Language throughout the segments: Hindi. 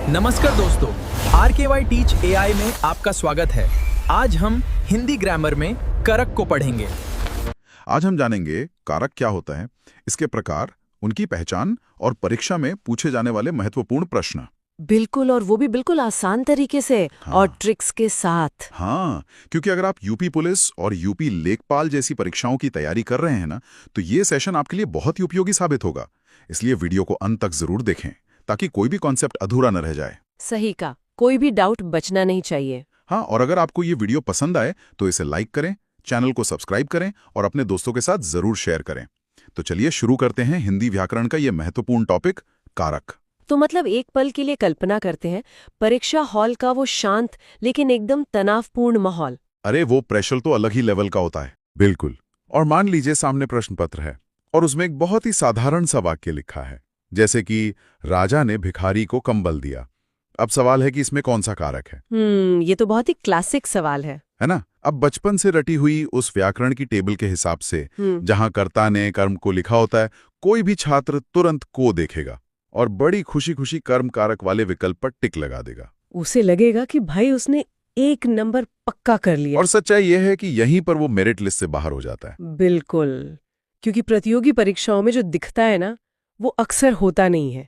नमस्कार दोस्तों, RKY टीच AI में आपका स्वागत है। आज हम हिंदी ग्रामर में करक को पढ़ेंगे। आज हम जानेंगे कारक क्या होता है, इसके प्रकार, उनकी पहचान और परीक्षा में पूछे जाने वाले महत्वपूर्ण प्रश्न। बिल्कुल, और वो भी बिल्कुल आसान तरीके से और ट्रिक्स के साथ। हाँ, क्योंकि अगर आप यूपी पुलिस और यूपी लेखपाल जैसी परीक्षाओं की तैयारी कर रहे हैं ना, तो ये सेशन आपके लिए बहुत ही उपयोगी साबित होगा। इसलिए वीडियो को अंत तक जरूर देखें, ताकि कोई भी कॉन्सेप्ट अधूरा न रह जाए। सही का, कोई भी डाउट बचना नहीं चाहिए। हाँ, और अगर आपको ये वीडियो पसंद आए तो इसे लाइक करें, चैनल को सब्सक्राइब करें और अपने दोस्तों के साथ जरूर शेयर करें। तो चलिए शुरू करते हैं हिंदी व्याकरण का ये महत्वपूर्ण टॉपिक, कारक। तो मतलब एक पल के लिए कल्पना करते हैं परीक्षा हॉल का वो शांत लेकिन एकदम तनावपूर्ण माहौल। अरे वो प्रेशर तो अलग ही लेवल का होता है। बिल्कुल। और मान लीजिए सामने प्रश्न पत्र है और उसमें एक बहुत ही साधारण सा वाक्य लिखा है, जैसे कि राजा ने भिखारी को कंबल दिया। अब सवाल है कि इसमें कौन सा कारक है? ये तो बहुत ही क्लासिक सवाल है ना? अब बचपन से रटी हुई उस व्याकरण की टेबल के हिसाब से जहां कर्ता ने कर्म को लिखा होता है, कोई भी छात्र तुरंत को देखेगा और बड़ी खुशी खुशी कर्म कारक वाले विकल्प पर टिक लगा देगा। उसे लगेगा कि भाई उसने 1 नंबर पक्का कर लिया। और सच्चाई यह है कि यहीं पर वो मेरिट लिस्ट से बाहर हो जाता है। बिल्कुल, क्योंकि प्रतियोगी परीक्षाओं में जो दिखता है ना, वो अक्सर होता नहीं है।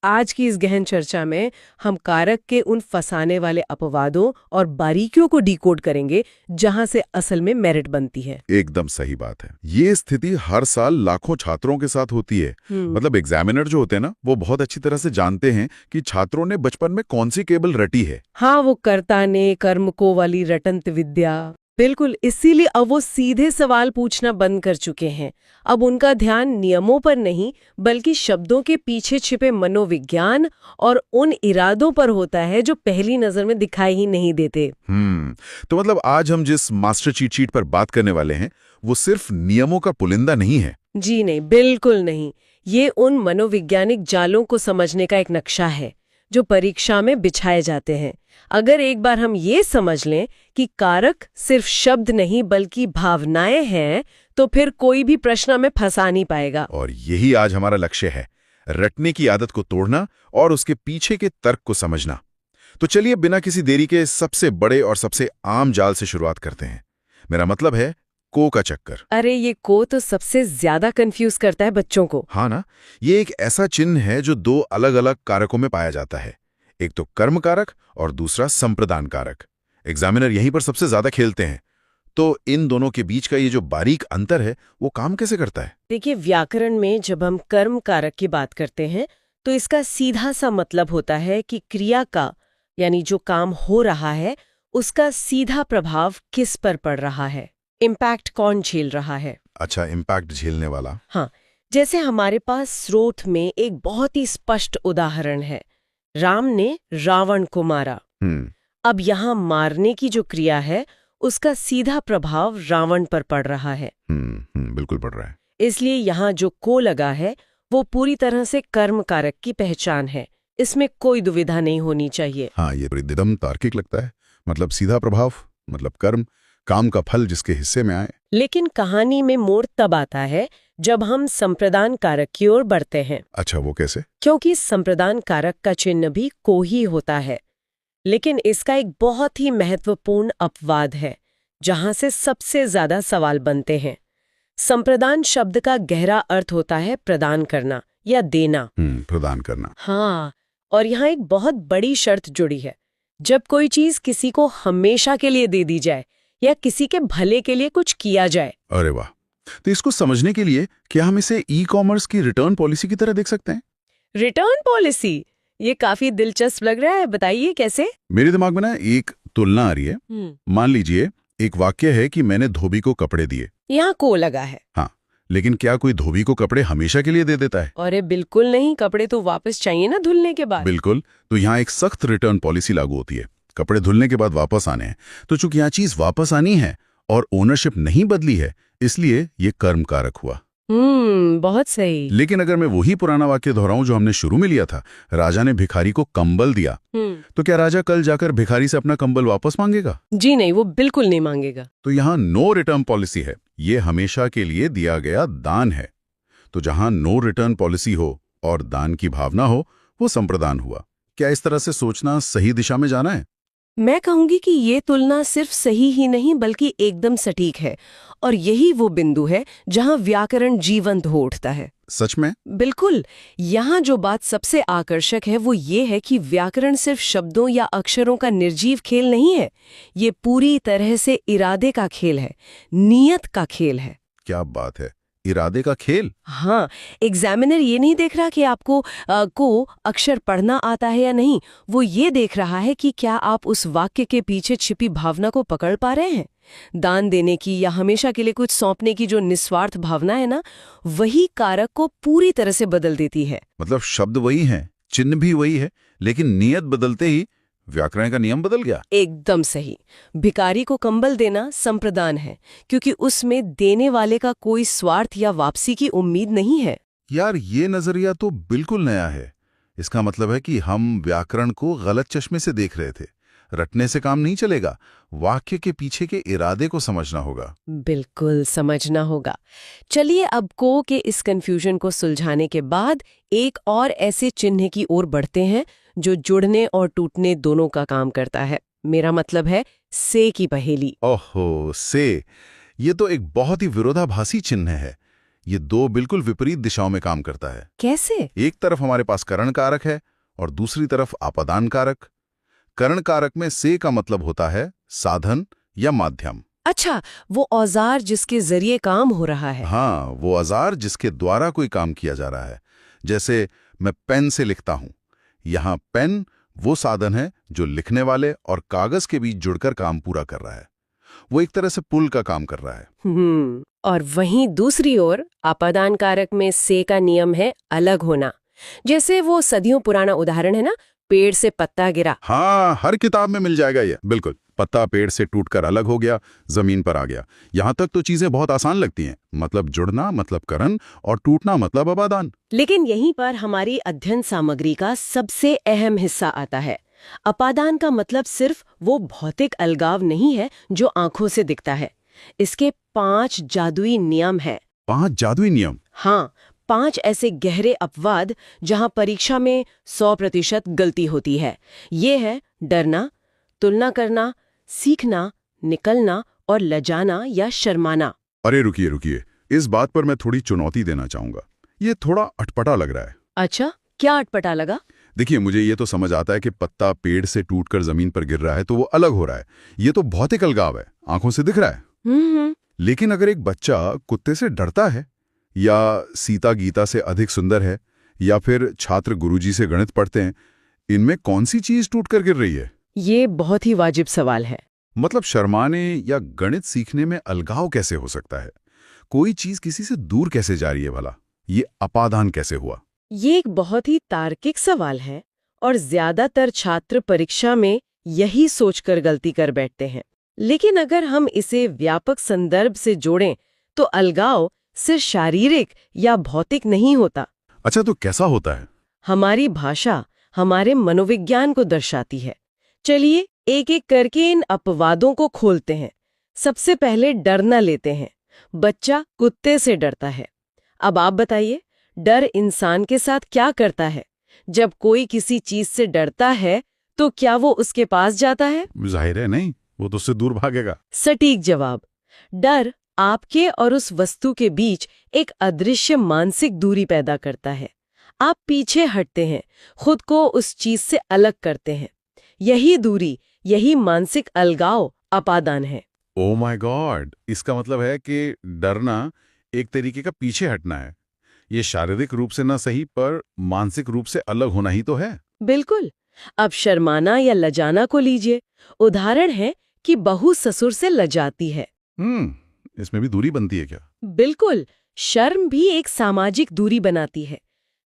आज की इस गहन चर्चा में हम कारक के उन फंसाने वाले अपवादों और बारीकियों को डिकोड करेंगे, जहां से असल में मेरिट बनती है। एकदम सही बात है। ये स्थिति हर साल लाखों छात्रों के साथ होती है। मतलब एग्जामिनर जो होते हैं ना, वो बहुत अच्छी तरह से जानते हैं कि छात्रों ने बचपन में कौन सी केबल रटी है। हाँ, वो कर्ता ने कर्म को वाली रटंत विद्या। बिल्कुल, इसीलिए अब वो सीधे सवाल पूछना बंद कर चुके हैं। अब उनका ध्यान नियमों पर नहीं, बल्कि शब्दों के पीछे छिपे मनोविज्ञान और उन इरादों पर होता है जो पहली नजर में दिखाई ही नहीं देते। तो मतलब आज हम जिस मास्टर चीट शीट पर बात करने वाले हैं, वो सिर्फ नियमों का पुलिंदा नहीं है। जी नहीं, बिल्कुल नहीं। ये उन मनोवैज्ञानिक जालों को समझने का एक नक्शा है जो परीक्षा में बिछाए जाते हैं। अगर एक बार हम ये समझ लें कि कारक सिर्फ शब्द नहीं बल्कि भावनाएं हैं, तो फिर कोई भी प्रश्न में फंसा नहीं पाएगा। और यही आज हमारा लक्ष्य है, रटने की आदत को तोड़ना और उसके पीछे के तर्क को समझना। तो चलिए बिना किसी देरी के सबसे बड़े और सबसे आम जाल से शुरुआत करते हैं। मेरा मतलब है को का चक्कर। अरे ये को तो सबसे ज्यादा कंफ्यूज करता है बच्चों को। हाँ ना, ये एक ऐसा चिन्ह है जो 2 अलग अलग कारकों में पाया जाता है। एक तो कर्म कारक और दूसरा संप्रदान कारक। एग्जामिनर यहीं पर सबसे ज्यादा खेलते हैं। तो इन दोनों के बीच का ये जो बारीक अंतर है, वो काम कैसे करता है? देखिए, व्याकरण में जब हम कर्म कारक की बात करते हैं, तो इसका सीधा सा मतलब होता है कि क्रिया का, यानी जो काम हो रहा है, उसका सीधा प्रभाव किस पर पड़ रहा है, इम्पैक्ट कौन झेल रहा है। अच्छा, इम्पैक्ट झेलने वाला। हाँ, जैसे हमारे पास स्रोत में एक बहुत ही स्पष्ट उदाहरण है, राम ने रावण को मारा। अब यहाँ मारने की जो क्रिया है, उसका सीधा प्रभाव रावण पर पड़ रहा है। बिल्कुल पड़ रहा है। इसलिए यहाँ जो को लगा है, वो पूरी तरह से कर्म कारक की पहचान है। इसमें कोई दुविधा नहीं होनी चाहिए। हाँ, ये एकदम तार्किक लगता है। मतलब सीधा प्रभाव, मतलब कर्म, काम का फल जिसके हिस्से में आए। लेकिन कहानी में मोड़ तब आता है जब हम संप्रदान कारक की ओर बढ़ते हैं। अच्छा, वो कैसे? क्योंकि संप्रदान कारक का चिन्ह भी को ही होता है, लेकिन इसका एक बहुत ही महत्वपूर्ण अपवाद है, जहां से सबसे ज्यादा सवाल बनते हैं। संप्रदान शब्द का गहरा अर्थ होता है प्रदान करना या देना। प्रदान करना। हाँ, और यहाँ एक बहुत बड़ी शर्त जुड़ी है। जब कोई चीज किसी को हमेशा के लिए दे दी जाए या किसी के भले के लिए कुछ किया जाए। अरे वाह! तो इसको समझने के लिए क्या हम इसे ई-कॉमर्स की रिटर्न पॉलिसी की तरह देख सकते हैं? रिटर्न पॉलिसी, ये काफी दिलचस्प लग रहा है, बताइए कैसे? मेरे दिमाग में ना एक तुलना आ रही है। मान लीजिए एक वाक्य है कि मैंने धोबी को कपड़े दिए। यहाँ को लगा है। हाँ, लेकिन क्या कोई धोबी को कपड़े हमेशा के लिए दे देता है? अरे बिल्कुल नहीं, कपड़े तो वापस चाहिए ना धुलने के बाद। बिल्कुल, तो यहाँ एक सख्त रिटर्न पॉलिसी लागू होती है। कपड़े धुलने के बाद वापस आने हैं। तो चूंकि यहाँ चीज वापस आनी है और ओनरशिप नहीं बदली है, इसलिए ये कर्म कारक हुआ। बहुत सही। लेकिन अगर मैं वही पुराना वाक्य दोहराऊं जो हमने शुरू में लिया था, राजा ने भिखारी को कंबल दिया, तो क्या राजा कल जाकर भिखारी से अपना कंबल वापस मांगेगा? जी नहीं, वो बिल्कुल नहीं मांगेगा। तो यहाँ नो रिटर्न पॉलिसी है। ये हमेशा के लिए दिया गया दान है। तो जहां नो रिटर्न पॉलिसी हो और दान की भावना हो, वो संप्रदान हुआ। क्या इस तरह से सोचना सही दिशा में जाना है? मैं कहूंगी कि ये तुलना सिर्फ सही ही नहीं बल्कि एकदम सटीक है, और यही वो बिंदु है जहां व्याकरण जीवंत हो उठता है। सच में? बिल्कुल। यहाँ जो बात सबसे आकर्षक है वो ये है कि व्याकरण सिर्फ शब्दों या अक्षरों का निर्जीव खेल नहीं है, ये पूरी तरह से इरादे का खेल है, नियत का खेल है। क्या बात है, इरादे का खेल? हाँ, एग्जामिनर ये नहीं देख रहा कि आपको को अक्षर पढ़ना आता है या नहीं, वो ये देख रहा है कि क्या आप उस वाक्य के पीछे छिपी भावना को पकड़ पा रहे हैं। दान देने की या हमेशा के लिए कुछ सौंपने की जो निस्वार्थ भावना है ना, वही कारक को पूरी तरह से बदल देती है। मतलब शब्द वही हैं, चिन्ह भी वही है, लेकिन नियत बदलते ही व्याकरण का नियम बदल गया। एकदम सही। भिखारी को कंबल देना संप्रदान है, क्योंकि उसमें देने वाले का कोई स्वार्थ या वापसी की उम्मीद नहीं है। यार, ये नजरिया तो बिल्कुल नया है। इसका मतलब है कि हम व्याकरण को गलत चश्मे से देख रहे थे। रटने से काम नहीं चलेगा, वाक्य के पीछे के इरादे को समझना होगा। बिल्कुल समझना होगा। चलिए अब को के इस कंफ्यूजन को सुलझाने के बाद एक और ऐसे चिन्ह की ओर बढ़ते हैं जो जुड़ने और टूटने दोनों का काम करता है। मेरा मतलब है से की पहेली। ओहो, से। ये तो एक बहुत ही विरोधाभासी चिन्ह है। ये दो बिल्कुल विपरीत दिशाओं में काम करता है। कैसे? एक तरफ हमारे पास करण कारक है और दूसरी तरफ आपादान कारक। करण कारक में से का मतलब होता है साधन या माध्यम। अच्छा, वो औजार जिसके जरिए काम हो रहा है। हाँ, वो औजार जिसके द्वारा कोई काम किया जा रहा है। जैसे मैं पेन से लिखता हूं, यहाँ पेन वो साधन है जो लिखने वाले और कागज के बीच जुड़कर काम पूरा कर रहा है। वो एक तरह से पुल का काम कर रहा है। और वहीं दूसरी ओर आपादान कारक में से का नियम है अलग होना। जैसे वो सदियों पुराना उदाहरण है ना, पेड़ से पत्ता गिरा। हाँ, हर किताब में मिल जाएगा ये। बिल्कुल, पत्ता पेड़ से टूटकर अलग हो गया, जमीन पर आ गया। यहाँ तक तो चीजें बहुत आसान लगती हैं। मतलब जुड़ना मतलब करण और टूटना मतलब आपादान। लेकिन यहीं पर हमारी अध्ययन सामग्री का सबसे अहम हिस्सा आता है। अपादान का मतलब सिर्फ वो भौतिक अलगाव नहीं है जो आंखों से दिखता है। इसके 5 जादुई नियम हैं। 5 जादुई नियम? हाँ, 5 ऐसे गहरे अपवाद जहां परीक्षा में 100% गलती होती है। ये है डरना, तुलना करना, सीखना, निकलना और लजाना या शर्माना। अरे रुकिए रुकिए, इस बात पर मैं थोड़ी चुनौती देना चाहूंगा। ये थोड़ा अटपटा लग रहा है। अच्छा, क्या अटपटा लगा? देखिए, मुझे ये तो समझ आता है कि पत्ता पेड़ से टूटकर जमीन पर गिर रहा है तो वो अलग हो रहा है। ये तो भौतिक अलगाव है, आंखों से दिख रहा है। लेकिन अगर एक बच्चा कुत्ते से डरता है, या सीता गीता से अधिक सुंदर है, या फिर छात्र गुरुजी से गणित पढ़ते हैं, इनमें कौन सी चीज टूटकर गिर रही है? ये बहुत ही वाजिब सवाल है। मतलब शर्माने या गणित सीखने में अलगाव कैसे हो सकता है? कोई चीज किसी से दूर कैसे जा रही है भला? ये अपादान कैसे हुआ? ये एक बहुत ही तार्किक सवाल है और ज्यादातर छात्र परीक्षा में यही सोचकर गलती कर बैठते हैं। लेकिन अगर हम इसे व्यापक संदर्भ से जोड़ें तो अलगाव सिर्फ शारीरिक या भौतिक नहीं होता। अच्छा, तो कैसा होता है? हमारी भाषा हमारे मनोविज्ञान को दर्शाती है। चलिए एक एक करके इन अपवादों को खोलते हैं। सबसे पहले डरना लेते हैं। बच्चा कुत्ते से डरता है। अब आप बताइए, डर इंसान के साथ क्या करता है? जब कोई किसी चीज से डरता है तो क्या वो उसके पास जाता है? जाहिर है नहीं, वो तो उससे दूर भागेगा। सटीक जवाब। डर आपके और उस वस्तु के बीच एक अदृश्य मानसिक दूरी पैदा करता है। आप पीछे हटते हैं, खुद को उस चीज से अलग करते हैं। यही दूरी, यही मानसिक अलगाव अपादान है। ओ माय गॉड, इसका मतलब है कि डरना एक तरीके का पीछे हटना है। ये शारीरिक रूप से ना सही, पर मानसिक रूप से अलग होना ही तो है। बिल्कुल। अब शर्माना या लजाना को लीजिए। उदाहरण है कि बहू ससुर से लजाती है। इसमें भी दूरी बनती है क्या? बिल्कुल। शर्म भी एक सामाजिक दूरी बनाती है।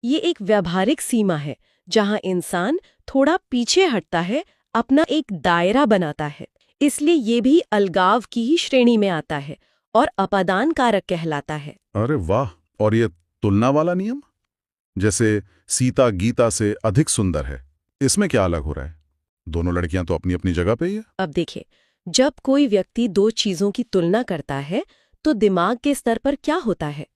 ये एक व्यावहारिक सीमा है जहां इंसान थोड़ा पीछे हटता है, अपना एक दायरा बनाता है। इसलिए ये भी अलगाव की ही श्रेणी में आता है और अपादान कारक कहलाता है। अरे वाह! और ये तुलना वाला नियम, जैसे सीता गीता से अधिक सुंदर है, इसमें क्या अलग हो रहा है? दोनों लड़कियां तो अपनी अपनी जगह पे ही है। अब देखिए, जब कोई व्यक्ति दो चीजों की तुलना करता है तो दिमाग के स्तर पर क्या होता है?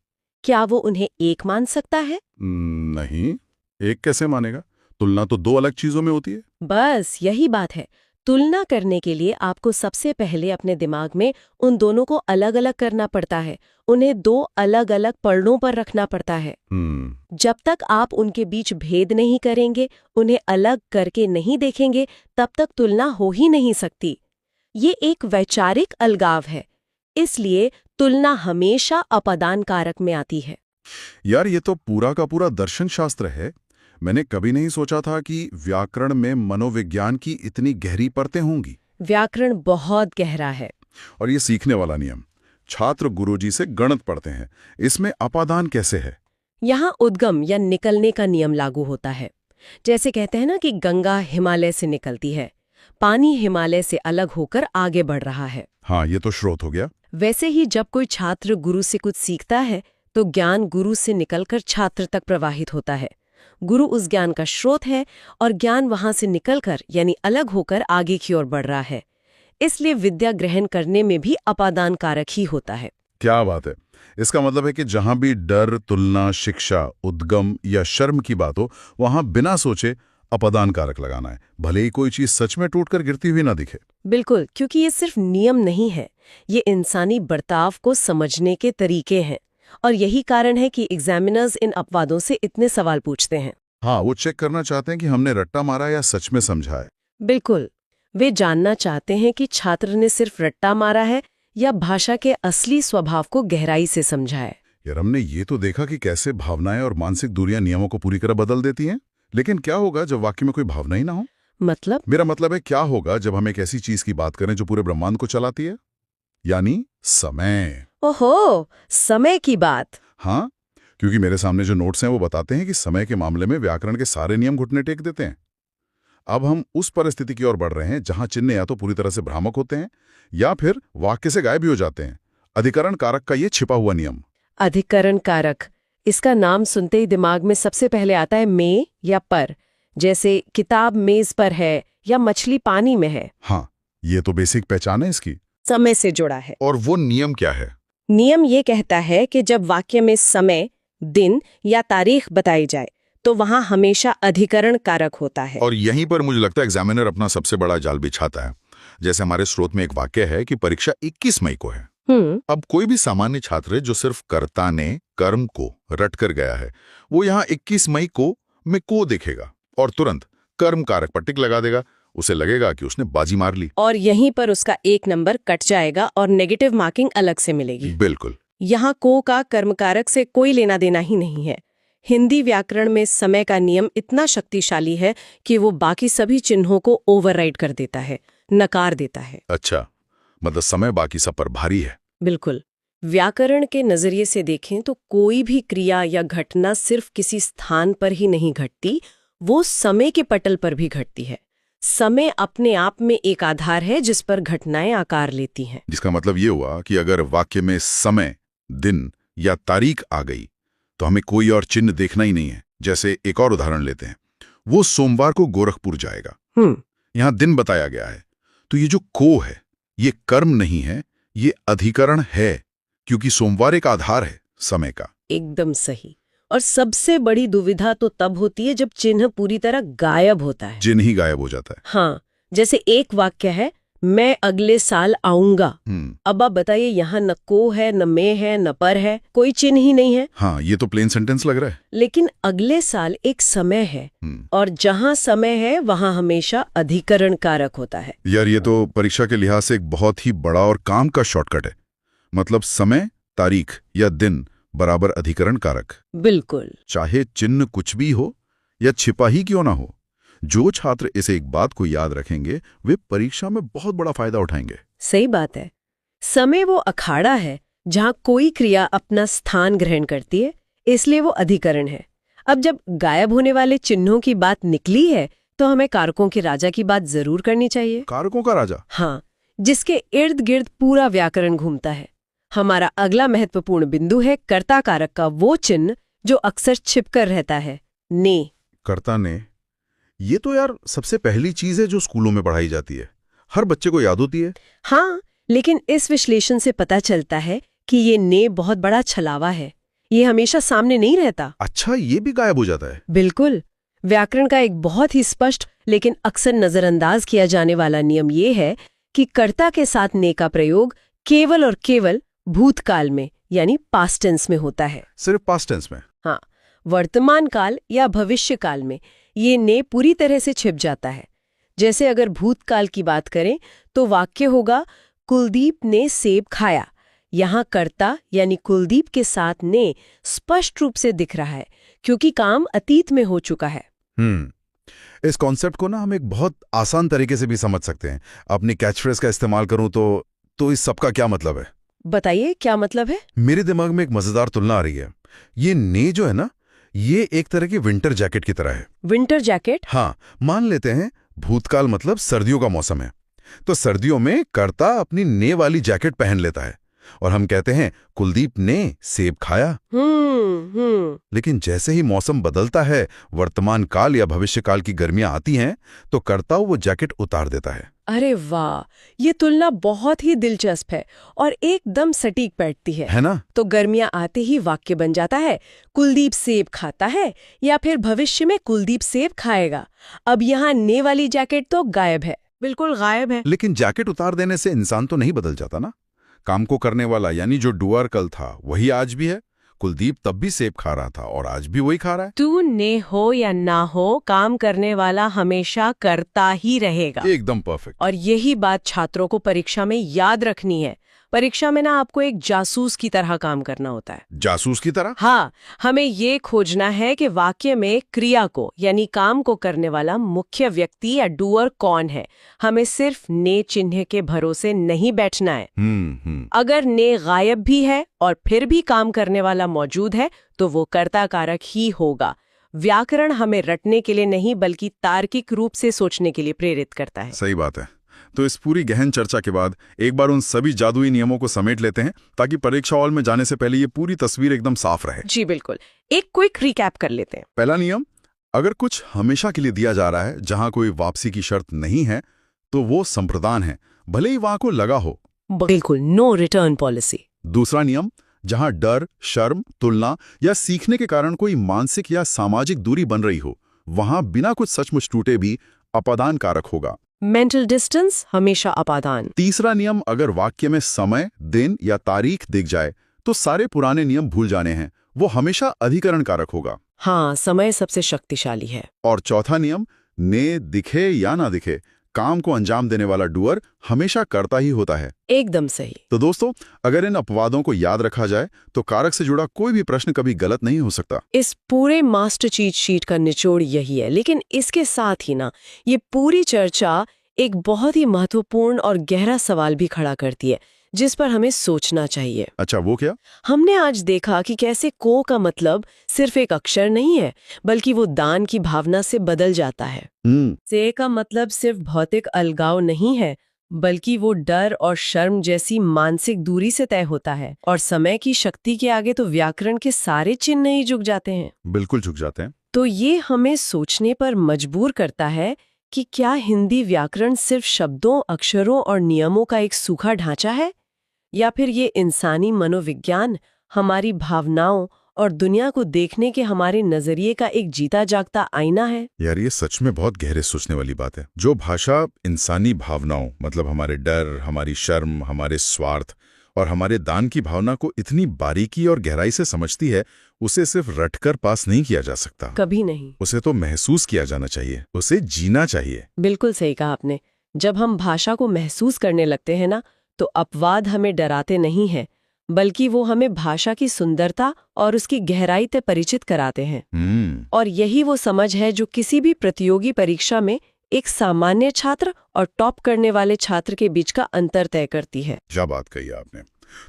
क्या वो उन्हें एक मान सकता है? नहीं, एक कैसे मानेगा? तुलना तो दो अलग चीजों में होती है। बस यही बात है। तुलना करने के लिए आपको सबसे पहले अपने दिमाग में उन दोनों को अलग अलग करना पड़ता है, उन्हें दो अलग अलग पलड़ों पर रखना पड़ता है। जब तक आप उनके बीच भेद नहीं करेंगे, उन्हें अलग करके नहीं देखेंगे, तब तक तुलना हो ही नहीं सकती। ये एक वैचारिक अलगाव है, इसलिए तुलना हमेशा अपादान कारक में आती है। यार ये तो पूरा का पूरा दर्शन शास्त्र है। मैंने कभी नहीं सोचा था कि व्याकरण में मनोविज्ञान की इतनी गहरी परतें होंगी। व्याकरण बहुत गहरा है। और ये सीखने वाला नियम, छात्र गुरुजी से गणित पढ़ते हैं, इसमें अपादान कैसे है? यहाँ उद्गम या निकलने का नियम लागू होता है। जैसे कहते हैं ना कि गंगा हिमालय से निकलती है, पानी हिमालय से अलग होकर आगे बढ़ रहा है। हाँ, ये तो स्रोत हो गया। वैसे ही जब कोई छात्र गुरु से कुछ सीखता है तो ज्ञान गुरु से निकलकर छात्र तक प्रवाहित होता है। गुरु उस ज्ञान का स्रोत है और ज्ञान वहां से निकलकर यानी अलग होकर आगे की ओर बढ़ रहा है। इसलिए विद्या ग्रहण करने में भी अपादान कारक ही होता है। क्या बात है। इसका मतलब है कि जहां भी डर, तुलना, शिक्षा, उद्गम या शर्म की बात हो, वहां बिना सोचे अपादान कारक लगाना है, भले ही कोई चीज सच में टूटकर गिरती हुई ना दिखे। बिल्कुल, क्योंकि ये सिर्फ नियम नहीं है, ये इंसानी बर्ताव को समझने के तरीके हैं। और यही कारण है कि एग्जामिनर्स इन अपवादों से इतने सवाल पूछते हैं। हाँ, वो चेक करना चाहते हैं कि हमने रट्टा मारा या सच में समझा है। बिल्कुल, वे जानना चाहते हैं कि छात्र ने सिर्फ रट्टा मारा है या भाषा के असली स्वभाव को गहराई से समझा है। यार, हमने ये तो देखा कि कैसे भावनाएं और मानसिक दूरियां नियमों को पूरी तरह बदल देती हैं, लेकिन क्या होगा जब वाक्य में कोई भावना ही ना हो? मतलब? मेरा मतलब है, क्या होगा जब हम एक ऐसी चीज की बात करें जो पूरे ब्रह्मांड को चलाती है, यानी समय। ओहो, समय की बात। हाँ, क्योंकि मेरे सामने जो नोट्स हैं वो बताते हैं कि समय के मामले में व्याकरण के सारे नियम घुटने टेक देते हैं। अब हम उस परिस्थिति की ओर बढ़ रहे हैं जहां चिन्ह या तो पूरी तरह से भ्रामक होते हैं या फिर वाक्य से गायब भी हो जाते हैं। अधिकरण कारक का ये छिपा हुआ नियम। अधिकरण कारक, इसका नाम सुनते ही दिमाग में सबसे पहले आता है में या पर, जैसे किताब मेज पर है या मछली पानी में है। हाँ, ये तो बेसिक पहचान है इसकी। समय से जुड़ा है। और वो नियम क्या है? नियम ये कहता है कि जब वाक्य में समय, दिन या तारीख बताई जाए तो वहां हमेशा अधिकरण कारक होता है। और यहीं पर मुझे लगता है एग्जामिनर अपना सबसे बड़ा जाल बिछाता है। जैसे हमारे स्रोत में एक वाक्य है कि परीक्षा 21 मई को है। अब कोई भी सामान्य छात्र जो सिर्फ कर्ता ने कर्म को रट कर गया है, वो यहाँ 21 मई को में को देखेगा और तुरंत कर्म कारक पर टिक लगा देगा। उसे लगेगा कि उसने बाजी मार ली और यहीं पर उसका एक नंबर कट जाएगा और नेगेटिव मार्किंग अलग से मिलेगी। बिल्कुल। यहाँ को का कर्मकारक से कोई लेना देना ही नहीं है। हिंदी व्याकरण में समय का नियम इतना शक्तिशाली है कि वो बाकी सभी चिन्हों को ओवरराइड कर देता है, नकार देता है। अच्छा, मतलब समय बाकी सब पर भारी है। बिल्कुल। व्याकरण के नजरिए से देखें तो कोई भी क्रिया या घटना सिर्फ किसी स्थान पर ही नहीं घटती, वो समय के पटल पर भी घटती है। समय अपने आप में एक आधार है जिस पर घटनाएं आकार लेती हैं। जिसका मतलब ये हुआ कि अगर वाक्य में समय, दिन या तारीख आ गई तो हमें कोई और चिन्ह देखना ही नहीं है। जैसे एक और उदाहरण लेते हैं, वो सोमवार को गोरखपुर जाएगा। यहां दिन बताया गया है, तो ये जो को है ये कर्म नहीं है, ये अधिकरण है, क्योंकि सोमवार एक आधार है समय का। एकदम सही। और सबसे बड़ी दुविधा तो तब होती है जब चिन्ह पूरी तरह गायब होता है। चिन्ह ही गायब हो जाता है। हाँ, जैसे एक वाक्य है, मैं अगले साल आऊंगा। अब आप बताइए, यहाँ न को है, न में है, न पर है, कोई चिन्ह ही नहीं है। हाँ, ये तो प्लेन सेंटेंस लग रहा है। लेकिन अगले साल एक समय है और जहाँ समय है वहाँ हमेशा अधिकरण कारक होता है। यार, ये तो परीक्षा के लिहाज से एक बहुत ही बड़ा और काम का शॉर्टकट है। मतलब समय, तारीख या दिन बराबर अधिकरण कारक। बिल्कुल। चाहे चिन्ह कुछ भी हो या छिपा ही क्यों ना हो, जो छात्र इस एक बात को याद रखेंगे वे परीक्षा में बहुत बड़ा फायदा उठाएंगे। सही बात है। समय वो अखाड़ा है जहाँ कोई क्रिया अपना स्थान ग्रहण करती है, इसलिए वो अधिकरण है। अब जब गायब होने वाले चिन्हों की बात निकली है तो हमें कारकों के राजा की बात जरूर करनी चाहिए। कारकों का राजा? हाँ, जिसके इर्द गिर्द पूरा व्याकरण घूमता है। हमारा अगला महत्वपूर्ण बिंदु है कर्ता कारक का वो चिन्ह जो अक्सर छिपकर रहता है, ने। कर्ता ने, ये तो यार सबसे पहली चीज है जो स्कूलों में पढ़ाई जाती है, हर बच्चे को याद होती है। हाँ, लेकिन इस विश्लेषण से पता चलता है कि ये ने बहुत बड़ा छलावा है। ये हमेशा सामने नहीं रहता। अच्छा, ये भी गायब हो जाता है? बिल्कुल। व्याकरण का एक बहुत ही स्पष्ट लेकिन अक्सर नजरअंदाज किया जाने वाला नियम ये है कि कर्ता के साथ ने का प्रयोग केवल और केवल भूतकाल में यानी पास्ट टेंस में होता है। सिर्फ पास्ट टेंस में? हाँ, वर्तमान काल या भविष्य काल में ये ने पूरी तरह से छिप जाता है। जैसे अगर भूतकाल की बात करें तो वाक्य होगा कुलदीप ने सेब खाया। यहाँ कर्ता यानी कुलदीप के साथ ने स्पष्ट रूप से दिख रहा है क्योंकि काम अतीत में हो चुका है। इस कॉन्सेप्ट को ना हम एक बहुत आसान तरीके से भी समझ सकते हैं। अपनी कैचफ्रेज का इस्तेमाल करूं तो इस सब का क्या मतलब है? बताइए क्या मतलब है? मेरे दिमाग में एक मजेदार तुलना आ रही है। ये ने जो है ना, ये एक तरह की विंटर जैकेट की तरह है। Winter jacket? हाँ, मान लेते हैं भूतकाल मतलब सर्दियों का मौसम है, तो सर्दियों में कर्ता अपनी ने वाली जैकेट पहन लेता है और हम कहते हैं कुलदीप ने सेब खाया। लेकिन जैसे ही मौसम बदलता है, वर्तमान काल या भविष्य काल की गर्मियां आती हैं, तो कर्ता वो जैकेट उतार देता है। अरे वाह, ये तुलना बहुत ही दिलचस्प है और एकदम सटीक बैठती है ना? तो गर्मियां आते ही वाक्य बन जाता है कुलदीप सेब खाता है या फिर भविष्य में कुलदीप सेब खाएगा। अब यहाँ ने वाली जैकेट तो गायब है, बिल्कुल गायब है। लेकिन जैकेट उतार देने से इंसान तो नहीं बदल जाता ना। काम को करने वाला यानी जो डूअर कल था वही आज भी है। कुलदीप तब भी सेब खा रहा था और आज भी वही खा रहा है। तू ने हो या ना हो, काम करने वाला हमेशा करता ही रहेगा। एकदम परफेक्ट। और यही बात छात्रों को परीक्षा में याद रखनी है। परीक्षा में ना आपको एक जासूस की तरह काम करना होता है। जासूस की तरह? हाँ, हमें ये खोजना है कि वाक्य में क्रिया को यानी काम को करने वाला मुख्य व्यक्ति या डूअर कौन है। हमें सिर्फ ने चिन्ह के भरोसे नहीं बैठना है। अगर ने गायब भी है और फिर भी काम करने वाला मौजूद है तो वो कर्ता कारक ही होगा। व्याकरण हमें रटने के लिए नहीं बल्कि तार्किक रूप से सोचने के लिए प्रेरित करता है। सही बात है। तो इस पूरी गहन चर्चा के बाद एक बार उन सभी जादुई नियमों को समेट लेते हैं ताकि परीक्षा हॉल में जाने से पहले ये पूरी तस्वीर एकदम साफ रहे। जी बिल्कुल, एक क्विक रिकैप कर लेते हैं। पहला नियम, अगर कुछ हमेशा के लिए दिया जा रहा है जहां कोई वापसी की शर्त नहीं है तो वो संप्रदान है, भले ही वहां को लगा हो। बिल्कुल, नो रिटर्न पॉलिसी। दूसरा नियम, जहां डर, शर्म, तुलना या सीखने के कारण कोई मानसिक या सामाजिक दूरी बन रही हो, वहां बिना कुछ सचमुच टूटे भी अपादान कारक होगा। मेंटल डिस्टेंस हमेशा अपादान। तीसरा नियम, अगर वाक्य में समय, दिन या तारीख दिख जाए तो सारे पुराने नियम भूल जाने हैं, वो हमेशा अधिकरण कारक होगा। हाँ, समय सबसे शक्तिशाली है। और चौथा नियम, ने दिखे या ना दिखे, काम को अंजाम देने वाला डूअर हमेशा करता ही होता है। एकदम सही। तो दोस्तों, अगर इन अपवादों को याद रखा जाए तो कारक से जुड़ा कोई भी प्रश्न कभी गलत नहीं हो सकता। इस पूरे मास्टर चीट शीट का निचोड़ यही है। लेकिन इसके साथ ही ना, ये पूरी चर्चा एक बहुत ही महत्वपूर्ण और गहरा सवाल भी खड़ा करती है जिस पर हमें सोचना चाहिए। अच्छा, वो क्या? हमने आज देखा कि कैसे को का मतलब सिर्फ एक अक्षर नहीं है बल्कि वो दान की भावना से बदल जाता है। से का मतलब सिर्फ भौतिक अलगाव नहीं है बल्कि वो डर और शर्म जैसी मानसिक दूरी से तय होता है। और समय की शक्ति के आगे तो व्याकरण के सारे चिन्ह ही झुक जाते हैं। बिल्कुल झुक जाते हैं। तो ये हमें सोचने पर मजबूर करता है कि क्या हिंदी व्याकरण सिर्फ शब्दों, अक्षरों और नियमों का एक सूखा ढांचा है या फिर ये इंसानी मनोविज्ञान, हमारी भावनाओं और दुनिया को देखने के हमारे नजरिए का एक जीता जागता आईना है। यार, ये सच में बहुत गहरे सोचने वाली बात है। जो भाषा इंसानी भावनाओं मतलब हमारे डर, हमारी शर्म, हमारे स्वार्थ और हमारे दान की भावना को इतनी बारीकी और गहराई से समझती है, उसे सिर्फ रटकर पास नहीं किया जा सकता। कभी नहीं। उसे तो महसूस किया जाना चाहिए, उसे जीना चाहिए। बिल्कुल सही कहा आपने। जब हम भाषा को महसूस करने लगते हैं ना, तो अपवाद हमें डराते नहीं हैं बल्कि वो हमें भाषा की सुंदरता और उसकी गहराई से परिचित कराते हैं। और यही वो समझ है जो किसी भी प्रतियोगी परीक्षा में एक सामान्य छात्र और टॉप करने वाले छात्र के बीच का अंतर तय करती है। क्या बात कही आपने।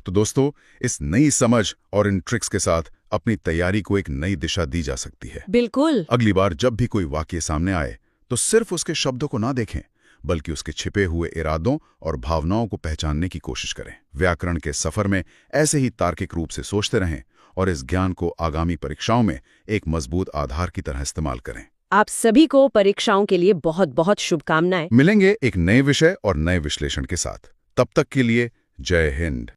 तो दोस्तों, इस नई समझ और इन ट्रिक्स के साथ अपनी तैयारी को एक नई दिशा दी जा सकती है। बिल्कुल। अगली बार जब भी कोई वाक्य सामने आए तो सिर्फ उसके शब्दों को ना देखें बल्कि उसके छिपे हुए इरादों और भावनाओं को पहचानने की कोशिश करें। व्याकरण के सफर में ऐसे ही तार्किक रूप से सोचते रहें और इस ज्ञान को आगामी परीक्षाओं में एक मजबूत आधार की तरह इस्तेमाल करें। आप सभी को परीक्षाओं के लिए बहुत बहुत शुभकामनाएं। मिलेंगे एक नए विषय और नए विश्लेषण के साथ। तब तक के लिए जय हिंद।